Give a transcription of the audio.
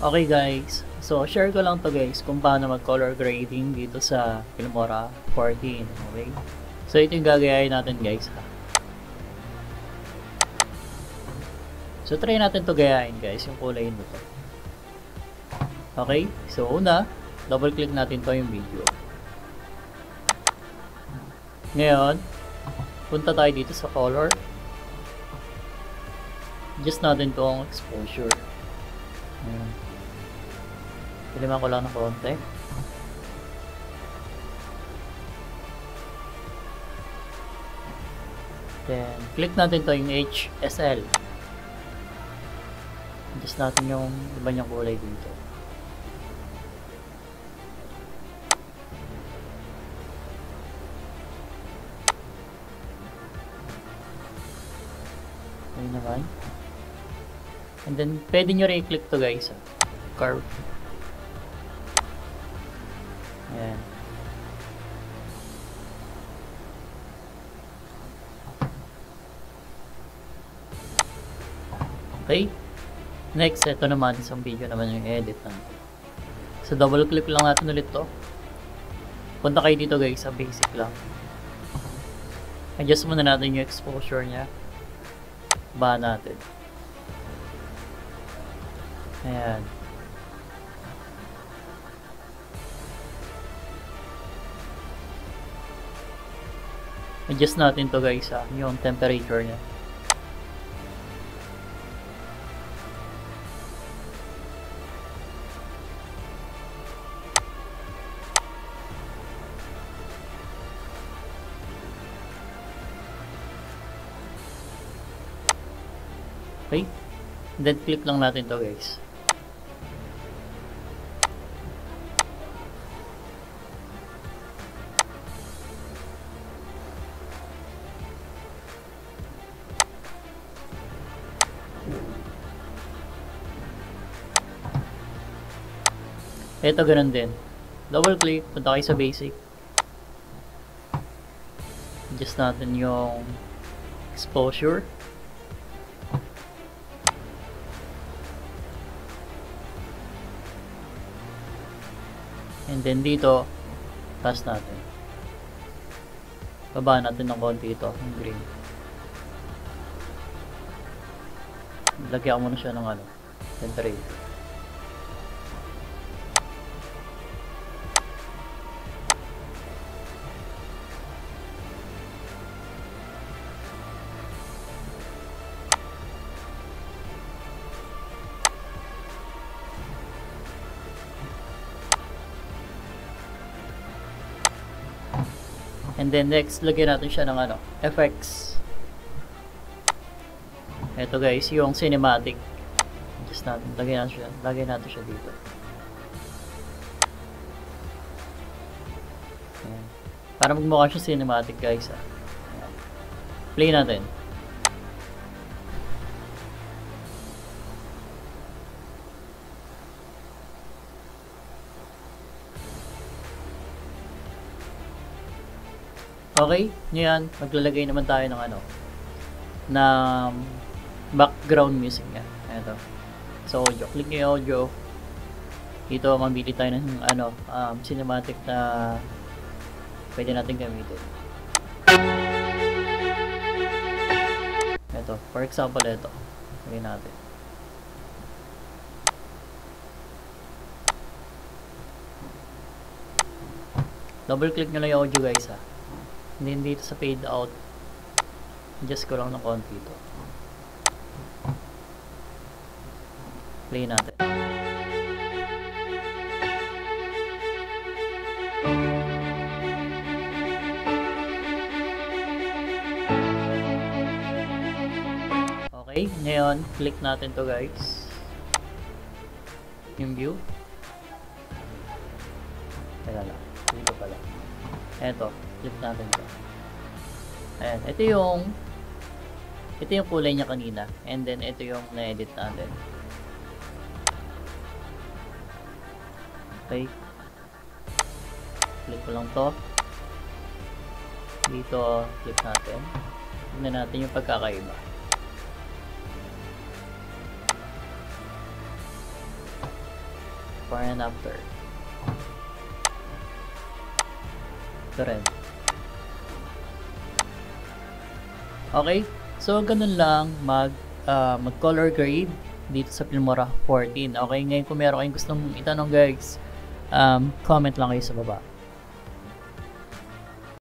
Okay guys, so share ko lang to guys kung paano mag color grading dito sa Filmora 14, okay? So ito yung gagayahin natin guys ha. So try natin to gayahin guys, yung kulay nito. Okay, so una, double click natin to yung video. Ngayon, punta tayo dito sa color. Adjust natin tong exposure. Ayan. Piliman ko lang ng konti. Then, click natin to yung HSL. Adjust natin yung iba niyang kulay dito. Ayun naman. And then, pwede nyo rin i-click to guys. Curve. Ayan. Okay. Next, ito naman. Isang video naman yung edit natin. So, double click lang natin ulit to. Punta kayo dito guys sa basic lang. Adjust muna natin yung exposure nya. Ba natin. Ayan. Adjust natin to guys yung temperature nya. Okay? Then click lang natin to guys. Ito ganun din. Double click, punta kayo sa basic. Adjust natin yung exposure. And then dito, taas natin. Baba natin ng konti ito, yung green. Lagyan ko muna siya ng temperature. And then next, lagyan natin siya ng effects. Ito guys, yung cinematic. Just natin, lagyan natin siya dito. Ayan. Para magmukha siya cinematic guys. Ayan. Play natin. Okay, ngayon maglalagay naman tayo ng na background music niya. Ito. So audio, click niyo audio. Dito mamili tayo ng cinematic na pwede natin gamitin. Ito, for example ito. Lagay natin. Double click nyo lang yung audio guys And then dito sa fade out, adjust ko lang ng konti ito. Play natin. Okay, ngayon click natin to guys. Yung view. Teka lang, dito pala. Eto. Click natin ito. Ayan, ito yung kulay niya kanina. And then ito yung na-edit natin. Okay. Click ko lang to. Dito, click natin. Tignan natin yung pagkakaiba. before and after. Ito rin. Okay, so ganun lang mag color grade dito sa Filmora 14. Okay, ngayon kung meron kayong gustong itanong guys, comment lang kayo sa baba.